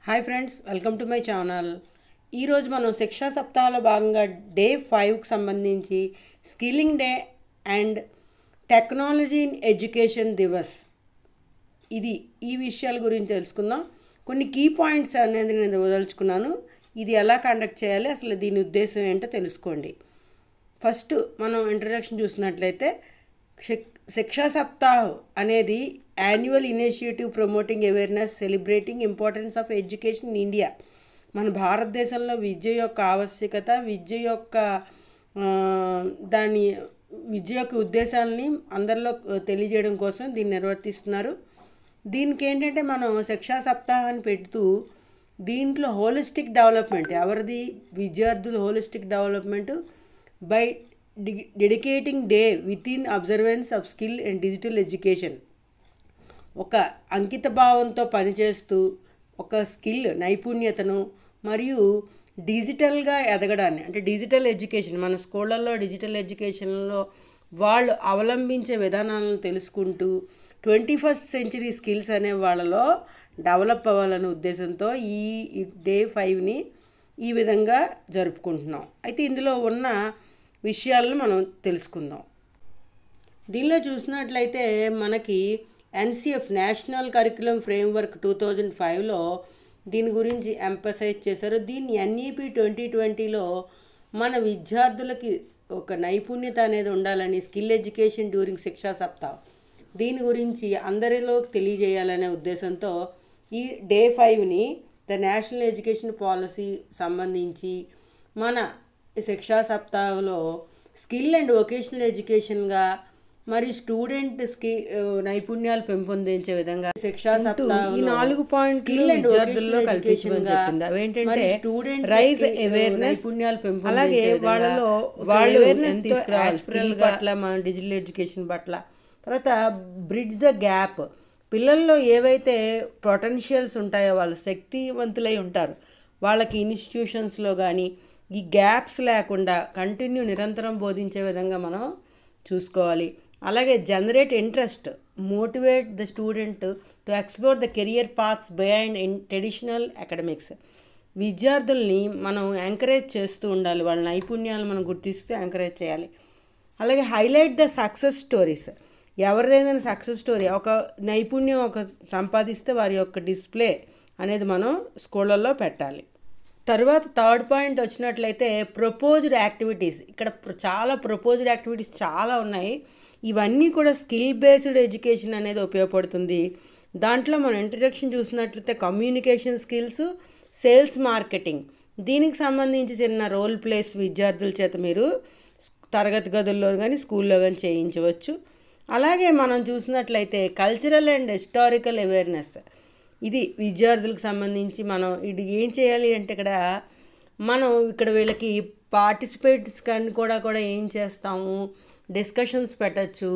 Hi friends, welcome to my channel. ఈరోజు మనం శిక్షా సప్తాహలో భాగంగా డే 5కి సంబంధించి skilling day and technology in education Divas ఈ విషయాల గురించి తెలుసుకుందాం. కొన్ని కీ పాయింట్స్ అనేది నేను వదలుచుకున్నాను. ఇది ఎలా కండక్ట్ చేయాలి, అసలు దీని ఉద్దేశం ఏంటో తెలుసుకోండి. ఫస్ట్ మనం ఇంట్రడక్షన్ చూసినట్లయితే శిక్షా సప్తాహ్ అనేది annual initiative promoting awareness celebrating importance of education in India. మన భారతదేశంలో విద్య యొక్క ఆవశ్యకత, విద్య యొక్క ఉద్దేశాలని అందరిలో తెలియజేయడం కోసం దీన్ని నిర్వర్తిస్తున్నారు. దీనికి ఏంటంటే మనం శిక్షా సప్తాహాన్ని పెడుతూ దీంట్లో హోలిస్టిక్ డెవలప్మెంట్ ఎవరిది, విద్యార్థుల holistic development by dedicating day with in observance of skill and digital education. ఒక అంకిత భావంతో పనిచేస్తూ ఒక స్కిల్ నైపుణ్యతను మరియు డిజిటల్గా ఎదగడాన్ని, అంటే డిజిటల్ ఎడ్యుకేషన్ మన స్కూళ్ళల్లో డిజిటల్ ఎడ్యుకేషన్లో వాళ్ళు అవలంబించే విధానాలను తెలుసుకుంటూ 21st సెంచరీ స్కిల్స్ అనే వాళ్ళలో డెవలప్ అవ్వాలనే ఉద్దేశంతో ఈ డే 5ని ఈ విధంగా జరుపుకుంటున్నాం. అయితే ఇందులో ఉన్న విషయాలను మనం తెలుసుకుందాం. దీనిలో చూసినట్లయితే మనకి ఎన్సిఎఫ్ నేషనల్ కరికులం ఫ్రేమ్వర్క్ 2005లో దీని గురించి ఎంపసైజ్ చేశారు. దీన్ని ఎన్ఈపి 2020లో మన విద్యార్థులకి ఒక నైపుణ్యత అనేది ఉండాలని స్కిల్ ఎడ్యుకేషన్ డ్యూరింగ్ శిక్షా సప్తాహ్ దీని గురించి అందరిలో తెలియజేయాలనే ఉద్దేశంతో ఈ డే 5ని ద నేషనల్ ఎడ్యుకేషన్ పాలసీ సంబంధించి మన శిక్షా సప్తాహలో స్కిల్ అండ్ వొకేషనల్ ఎడ్యుకేషన్గా మరి స్టూడెంట్ నైపుణ్యాలు పెంపొందించే విధంగా శిక్షా సప్తాహ్ 4 పాయింట్ స్కిల్ అండ్ విద్యార్థుల్లో కల్పించమని చెప్పింది. అవేంటంటే స్టూడెంట్ రైజ్ అవేర్నెస్, నైపుణ్యాలు పెంపొందించే వాళ్ళలో వాళ్ళు తీసుకురావాలి పట్ల, మన డిజిటల్ ఎడ్యుకేషన్ పట్ల. తర్వాత బ్రిడ్జ్ ద గ్యాప్, పిల్లల్లో ఏవైతే పొటెన్షియల్స్ ఉంటాయో వాళ్ళు శక్తివంతులై ఉంటారు, వాళ్ళకి ఇన్స్టిట్యూషన్స్లో కానీ ఈ గ్యాప్స్ లేకుండా నిరంతరం బోధించే విధంగా మనం చూసుకోవాలి. అలాగే generate interest, motivate the student to explore the career paths behind traditional academics. విద్యార్థుల్ని మనం ఎంకరేజ్ చేస్తూ ఉండాలి, వాళ్ళ నైపుణ్యాలను మనం గుర్తిస్తూ ఎంకరేజ్ చేయాలి. అలాగే హైలైట్ ద సక్సెస్ స్టోరీస్, ఎవరిదైనా సక్సెస్ స్టోరీ ఒక నైపుణ్యం సంపాదిస్తే వారి యొక్క డిస్ప్లే అనేది మనం స్కూళ్ళల్లో పెట్టాలి. తర్వాత థర్డ్ పాయింట్ వచ్చినట్లయితే ప్రపోజ్డ్ యాక్టివిటీస్. ఇక్కడ చాలా ప్రపోజ్డ్ యాక్టివిటీస్ చాలా ఉన్నాయి. ఇవన్నీ కూడా స్కిల్ బేస్డ్ ఎడ్యుకేషన్ అనేది ఉపయోగపడుతుంది. దాంట్లో మనం ఇంట్రడక్షన్ చూసినట్లయితే కమ్యూనికేషన్ స్కిల్స్, సేల్స్ మార్కెటింగ్, దీనికి సంబంధించి చిన్న రోల్ ప్లేస్ విద్యార్థుల చేత మీరు తరగతి గదుల్లో కానీ స్కూల్లో కానీ చేయించవచ్చు. అలాగే మనం చూసినట్లయితే కల్చరల్ అండ్ హిస్టారికల్ అవేర్నెస్, ఇది విద్యార్థులకు సంబంధించి మనం ఇది ఏం చేయాలి అంటే మనం వీళ్ళకి పార్టిసిపేట్స్ కానీ కూడా ఏం చేస్తాము, డిస్కషన్స్ పెట్టచ్చు.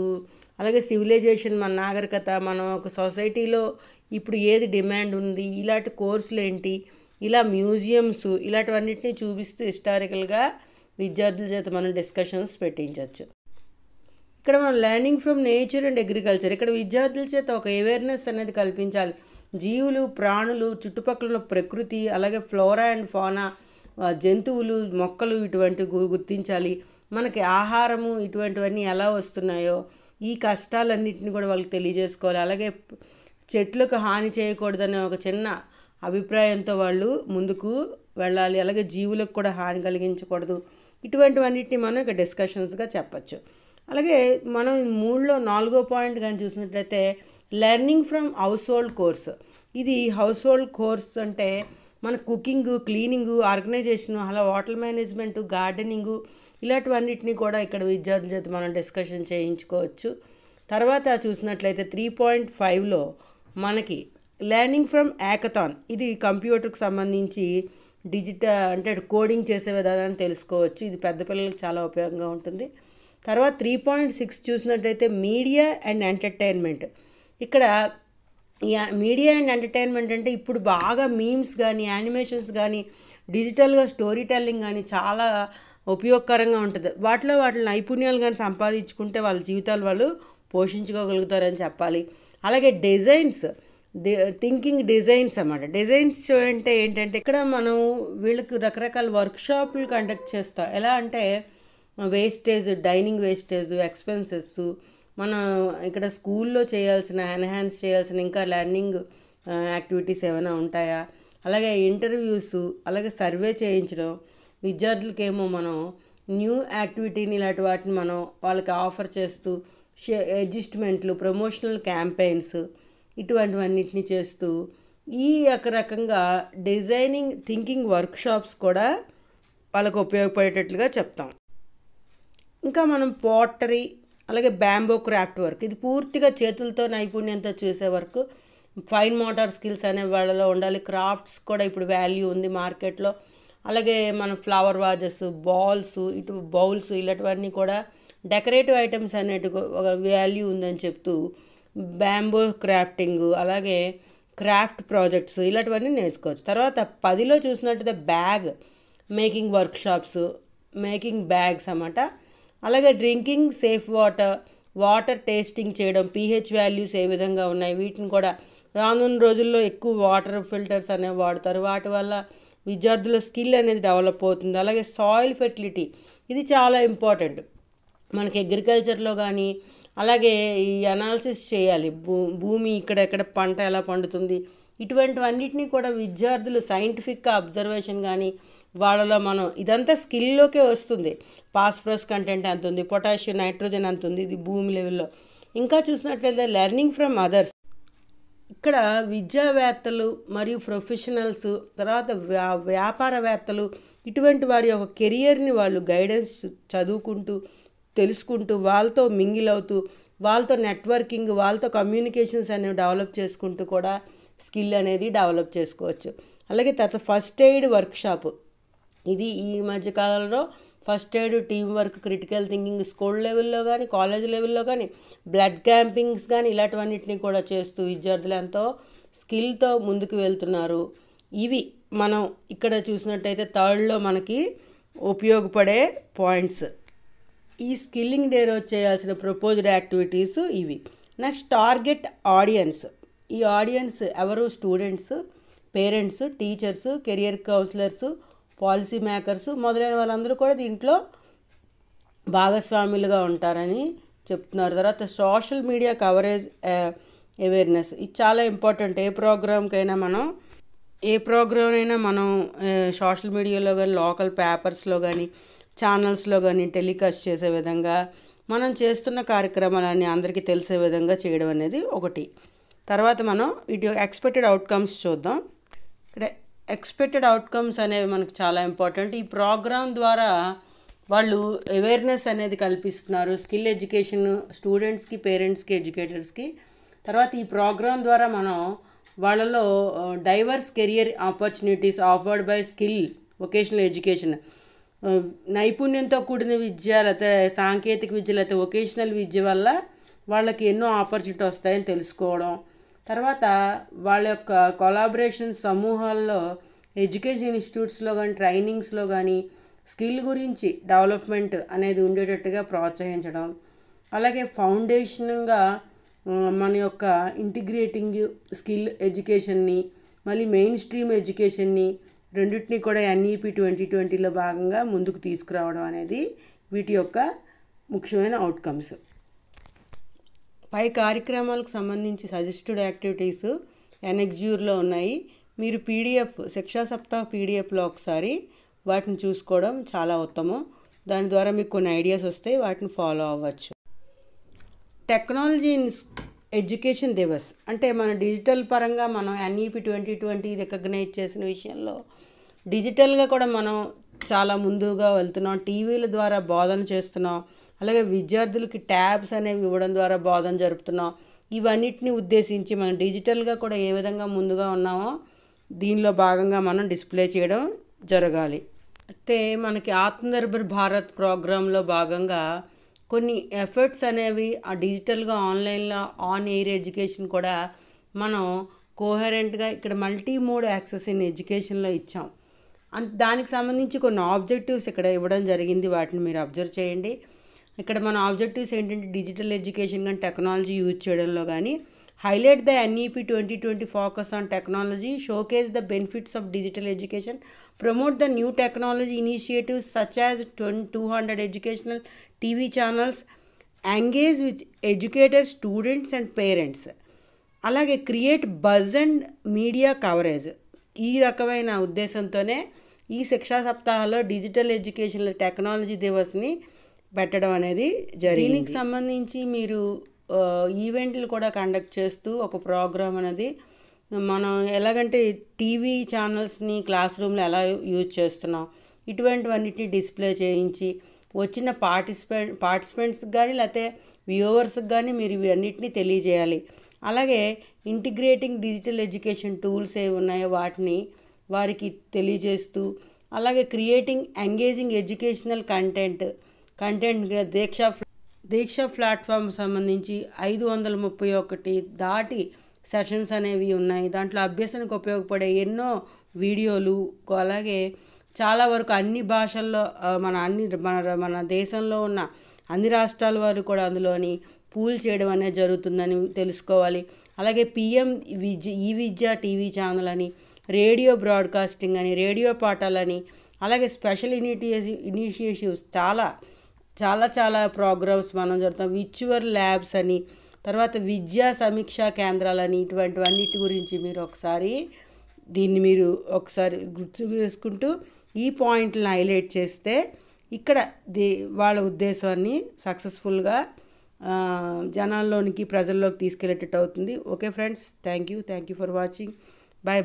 అలాగే సివిలైజేషన్, మన నాగరికత, మనం ఒక సొసైటీలో ఇప్పుడు ఏది డిమాండ్ ఉంది, ఇలాంటి కోర్సులు ఏంటి, ఇలా మ్యూజియంస్, ఇలాంటివన్నిటిని చూపిస్తూ హిస్టారికల్గా విద్యార్థుల చేత మనం డిస్కషన్స్ పెట్టించవచ్చు. ఇక్కడ మనం learning from nature and agriculture, ఇక్కడ విద్యార్థుల చేత ఒక అవేర్నెస్ అనేది కల్పించాలి. జీవులు, ప్రాణులు, చుట్టుపక్కల ప్రకృతి, అలాగే ఫ్లోరా అండ్ ఫానా, జంతువులు, మొక్కలు, ఇటువంటివి గుర్తించాలి. మనకి ఆహారము ఇటువంటివన్నీ ఎలా వస్తున్నాయో ఈ కష్టాలన్నింటినీ కూడా వాళ్ళకి తెలియజేసుకోవాలి. అలాగే చెట్లకు హాని చేయకూడదనే ఒక చిన్న అభిప్రాయంతో వాళ్ళు ముందుకు వెళ్ళాలి. అలాగే జీవులకు కూడా హాని కలిగించకూడదు. ఇటువంటివన్నిటిని మనం ఇక డిస్కషన్స్గా చెప్పచ్చు. అలాగే మనం 4వ పాయింట్ కానీ చూసినట్లయితే learning from house hold course. ఇది హౌస్ హోల్డ్ కోర్స్ అంటే మన కుకింగ్, క్లీనింగ్, ఆర్గనైజేషన్, అలా హోటల్ మేనేజ్మెంట్, గార్డెనింగు, ఇలాంటివన్నిటిని కూడా ఇక్కడ విద్యార్థుల చేత మనం డిస్కషన్ చేయించుకోవచ్చు. తర్వాత చూసినట్లయితే 3.5లో మనకి లెర్నింగ్ ఫ్రమ్ హ్యాకథాన్, ఇది కంప్యూటర్కి సంబంధించి అంటే కోడింగ్ చేసే విధానాన్ని తెలుసుకోవచ్చు. ఇది పెద్ద పిల్లలకు చాలా ఉపయోగంగా ఉంటుంది. తర్వాత 3.6 చూసినట్లయితే మీడియా అండ్ ఎంటర్టైన్మెంట్. ఇక్కడ మీడియా అండ్ ఎంటర్టైన్మెంట్ అంటే ఇప్పుడు బాగా మీమ్స్ కానీ, యానిమేషన్స్ కానీ, డిజిటల్గా స్టోరీ టెల్లింగ్ కానీ చాలా ఉపయోగకరంగా ఉంటుంది. వాటి నైపుణ్యాలు కానీ సంపాదించుకుంటే వాళ్ళ జీవితాలు వాళ్ళు పోషించుకోగలుగుతారని చెప్పాలి. అలాగే థింకింగ్ డిజైన్స్ అన్నమాట. డిజైన్స్ అంటే ఏంటంటే ఇక్కడ మనం వీళ్ళకి రకరకాల వర్క్షాపులు కండక్ట్ చేస్తాం. ఎలా అంటే వేస్టేజ్, డైనింగ్ వేస్టేజ్, ఎక్స్పెన్సెస్, మనం ఇక్కడ స్కూల్లో చేయాల్సిన ఎన్హాన్స్ చేయాల్సిన ఇంకా లెర్నింగ్ యాక్టివిటీస్ ఏమైనా ఉంటాయా, అలాగే ఇంటర్వ్యూస్, అలాగే సర్వే చేయించడం, విద్యార్థులకేమో మనం న్యూ యాక్టివిటీని ఇలాంటి వాటిని మనం వాళ్ళకి ఆఫర్ చేస్తూ అడ్జస్ట్మెంట్లు, ప్రమోషనల్ క్యాంపెయిన్స్ ఇటువంటివన్నిటిని చేస్తూ ఈ రకంగా డిజైనింగ్ థింకింగ్ వర్క్షాప్స్ కూడా వాళ్ళకు ఉపయోగపడేటట్లుగా చెప్తాం. ఇంకా మనం పోటరీ, అలాగే బ్యాంబో క్రాఫ్ట్ వర్క్, ఇది పూర్తిగా చేతులతో నైపుణ్యంతో చేసే వర్క్. ఫైన్ మోటార్ స్కిల్స్ అనే వాళ్ళలో ఉండాలి. క్రాఫ్ట్స్ కూడా ఇప్పుడు వాల్యూ ఉంది మార్కెట్లో. అలాగే మన ఫ్లవర్ వాజెస్, బాల్స్, బౌల్స్ ఇలాంటివన్నీ కూడా డెకరేటివ్ ఐటమ్స్ అనేటి ఒక వాల్యూ ఉందని చెప్తూ బ్యాంబో క్రాఫ్టింగ్, అలాగే క్రాఫ్ట్ ప్రాజెక్ట్స్ ఇలాంటివన్నీ నేర్చుకోవచ్చు. తర్వాత 10లో చూసినట్టయితే bag making workshops, making bags అన్నమాట. అలాగే డ్రింకింగ్ సేఫ్ వాటర్ టేస్టింగ్ చేయడం, pH వాల్యూస్ ఏ విధంగా ఉన్నాయి వీటిని కూడా రానున్న రోజుల్లో ఎక్కువ వాటర్ ఫిల్టర్స్ అనేవి వాడతారు. వాటి వల్ల విద్యార్థుల స్కిల్ అనేది డెవలప్ అవుతుంది. అలాగే సాయిల్ ఫెర్టిలిటీ, ఇది చాలా ఇంపార్టెంట్ మనకి అగ్రికల్చర్లో కానీ. అలాగే ఈ అనాలిసిస్ చేయాలి, భూమి ఇక్కడెక్కడ పంట ఎలా పండుతుంది, ఇటువంటివన్నిటినీ కూడా విద్యార్థులు సైంటిఫిక్గా అబ్జర్వేషన్ కానీ వాళ్ళలో మనం ఇదంతా స్కిల్లోకే వస్తుంది. ఫాస్ఫరస్ కంటెంట్ ఎంత ఉంది, పొటాషియం, నైట్రోజన్ ఎంత ఉంది, ఇది భూమి లెవెల్లో. ఇంకా చూసినట్లయితే లెర్నింగ్ ఫ్రమ్ అదర్స్, ఇక్కడ విద్యావేత్తలు మరియు ప్రొఫెషనల్స్, తర్వాత వ్యాపారవేత్తలు ఇటువంటి వారి యొక్క కెరియర్ని వాళ్ళు గైడెన్స్ చదువుకుంటూ తెలుసుకుంటూ వాళ్ళతో మింగిల్ అవుతూ వాళ్ళతో నెట్వర్కింగ్, వాళ్ళతో కమ్యూనికేషన్స్ అనేవి డెవలప్ చేసుకుంటూ కూడా స్కిల్ అనేది డెవలప్ చేసుకోవచ్చు. అలాగే తర్వాత ఫస్ట్ ఎయిడ్ వర్క్షాప్, ఇది ఈ మధ్యకాలంలో first aid, team work, critical thinking school లెవెల్లో కానీ కాలేజ్ లెవెల్లో కానీ బ్లడ్ క్యాంపింగ్స్ కానీ ఇలాంటివన్నిటిని కూడా చేస్తూ విద్యార్థులు ఎంతో స్కిల్తో ముందుకు వెళ్తున్నారు. ఇవి మనం ఇక్కడ చూసినట్టయితే థర్డ్లో మనకి ఉపయోగపడే పాయింట్స్. ఈ స్కిల్లింగ్ డే రోజు చేయాల్సిన ప్రపోజ్డ్ యాక్టివిటీస్ ఇవి. నెక్స్ట్ టార్గెట్ ఆడియన్స్, ఈ ఆడియన్స్ ఎవరు? Students, parents, teachers, career counsellors, policy makers మొదలైన వాళ్ళందరూ కూడా దీంట్లో భాగస్వాములుగా ఉంటారని చెప్తున్నారు. తర్వాత సోషల్ మీడియా కవరేజ్ అవేర్నెస్, ఇది చాలా ఇంపార్టెంట్. ఏ ప్రోగ్రామ్ అయినా మనం సోషల్ మీడియాలో కానీ లోకల్ పేపర్స్లో కానీ ఛానల్స్లో కానీ టెలికాస్ట్ చేసే విధంగా మనం చేస్తున్న కార్యక్రమాలన్నీ అందరికీ తెలిసే విధంగా చేయడం అనేది ఒకటి. తర్వాత మనం వీటి ఎక్స్పెక్టెడ్ అవుట్కమ్స్ చూద్దాం. ఇక్కడ ఎక్స్పెక్టెడ్ అవుట్కమ్స్ అనేవి మనకు చాలా ఇంపార్టెంట్. ఈ ప్రోగ్రామ్ ద్వారా వాళ్ళు అవేర్నెస్ అనేది కల్పిస్తున్నారు, స్కిల్ ఎడ్యుకేషన్ స్టూడెంట్స్కి, పేరెంట్స్కి, ఎడ్యుకేటర్స్కి. తర్వాత ఈ ప్రోగ్రామ్ ద్వారా మనం వాళ్ళలో divorce career opportunities offered by skill vocational education, నైపుణ్యంతో కూడిన విద్య లేకపోతే సాంకేతిక విద్య లేకపోతే వొకేషనల్ విద్య వల్ల వాళ్ళకి ఎన్నో ఆపర్చునిటీ వస్తాయని తెలుసుకోవడం. తర్వాత వాళ్ళ యొక్క కొలాబరేషన్ సమూహాల్లో ఎడ్యుకేషన్ ఇన్స్టిట్యూట్స్లో కానీ ట్రైనింగ్స్లో కానీ స్కిల్ గురించి డెవలప్మెంట్ అనేది ఉండేటట్టుగా ప్రోత్సహించడం. అలాగే ఫౌండేషన్గా మన యొక్క ఇంటిగ్రేటింగ్ స్కిల్ ఎడ్యుకేషన్ని మళ్ళీ మెయిన్ స్ట్రీమ్ ఎడ్యుకేషన్ని రెండింటినీ కూడా NEP 2020లో భాగంగా ముందుకు తీసుకురావడం అనేది వీటి యొక్క ముఖ్యమైన అవుట్కమ్స్. పై కార్యక్రమాలకు సంబంధించి సజెస్టెడ్ యాక్టివిటీస్ ఎన్ఎక్స్యూర్లో ఉన్నాయి. మీరు శిక్షా సప్తాహ పీడిఎఫ్లో ఒకసారి వాటిని చూసుకోవడం చాలా ఉత్తమం. దాని ద్వారా మీకు కొన్ని ఐడియాస్ వస్తాయి, వాటిని ఫాలో అవ్వచ్చు. టెక్నాలజీ ఇన్ ఎడ్యుకేషన్ దివస్ అంటే మన డిజిటల్ పరంగా మనం NEP 2020 రికగ్నైజ్ చేసిన విషయంలో డిజిటల్గా కూడా మనం చాలా ముందుగా వెళ్తున్నాం. టీవీల ద్వారా బోధన చేస్తున్నాం. అలాగే విద్యార్థులకి ట్యాబ్స్ అనేవి ఇవ్వడం ద్వారా బోధన జరుపుతున్నాం. ఇవన్నిటిని ఉద్దేశించి మనం డిజిటల్గా కూడా ఏ విధంగా ముందుగా ఉన్నామో దీనిలో భాగంగా మనం డిస్ప్లే చేయడం జరగాలి. అయితే మనకి ఆత్మనిర్భర్ భారత్ ప్రోగ్రాంలో భాగంగా కొన్ని ఎఫర్ట్స్ అనేవి ఆ డిజిటల్గా ఆన్లైన్లో ఆన్ ఎయిర్ ఎడ్యుకేషన్ కూడా మనం కోహరెంట్గా ఇక్కడ మల్టీ మోడ్ యాక్సెస్ ఇన్ ఎడ్యుకేషన్లో ఇచ్చాం. దానికి సంబంధించి కొన్ని ఆబ్జెక్టివ్స్ ఇక్కడ ఇవ్వడం జరిగింది, వాటిని మీరు అబ్జర్వ్ చేయండి. ఇక్కడ మన ఆబ్జెక్టివ్స్ ఏంటంటే డిజిటల్ ఎడ్యుకేషన్ కానీ టెక్నాలజీ యూజ్ చేయడంలో కానీ highlight the NEP 2020 focus on technology, showcase the benefits of digital education, promote the new technology initiatives such as 200 educational TV channels, engage with educators, students and parents. అలాగే create buzz and media coverage. ఈ రకమైన ఉద్దేశంతోనే ఈ శిక్షా సప్తాహంలో digital education technology దివస్ని పెట్టడం అనేది జరిగింది. దీనికి సంబంధించి మీరు ఈవెంట్లు కూడా కండక్ట్ చేస్తూ ఒక ప్రోగ్రామ్ అనేది మనం ఎలాగంటే టీవీ ఛానల్స్ని క్లాస్ రూమ్లో ఎలా యూజ్ చేస్తున్నాం ఇటువంటివన్నిటిని డిస్ప్లే చేయించి వచ్చిన పార్టిసిపెంట్స్కి కానీ లేకపోతే వ్యూవర్స్కి కానీ మీరు ఇవన్నిటిని తెలియజేయాలి. అలాగే ఇంటిగ్రేటింగ్ డిజిటల్ ఎడ్యుకేషన్ టూల్స్ ఏవి ఉన్నాయో వాటిని వారికి తెలియజేస్తూ, అలాగే క్రియేటింగ్ ఎంగేజింగ్ ఎడ్యుకేషనల్ కంటెంట్ దీక్ష ప్లాట్ఫామ్ సంబంధించి 531 దాటి సెషన్స్ అనేవి ఉన్నాయి. దాంట్లో అభ్యసనకు ఉపయోగపడే ఎన్నో వీడియోలు, అలాగే చాలా వరకు అన్ని భాషల్లో మన దేశంలో ఉన్న అన్ని రాష్ట్రాల వారు కూడా అందులోని పూల్ చేయడం అనేది జరుగుతుందని తెలుసుకోవాలి. అలాగే PM విద్య టీవీ ఛానల్ అని, రేడియో బ్రాడ్కాస్టింగ్ అని, రేడియో పాఠాలని, అలాగే స్పెషల్ ఇనిషియేటివ్స్ చాలా ప్రోగ్రామ్స్ మనం జరుగుతాం. విర్చువల్ ల్యాబ్స్ అని, తర్వాత విద్యా సమీక్షా కేంద్రాలని, ఇటువంటివన్నిటి గురించి మీరు ఒకసారి గుర్తు చేసుకుంటూ ఈ పాయింట్లను హైలైట్ చేస్తే ఇక్కడ వాళ్ళ ఉద్దేశాన్ని సక్సెస్ఫుల్గా జనాల్లోనికి ప్రజల్లోకి తీసుకెళ్ళేటట్టు అవుతుంది. Okay friends, thank you for watching. Bye.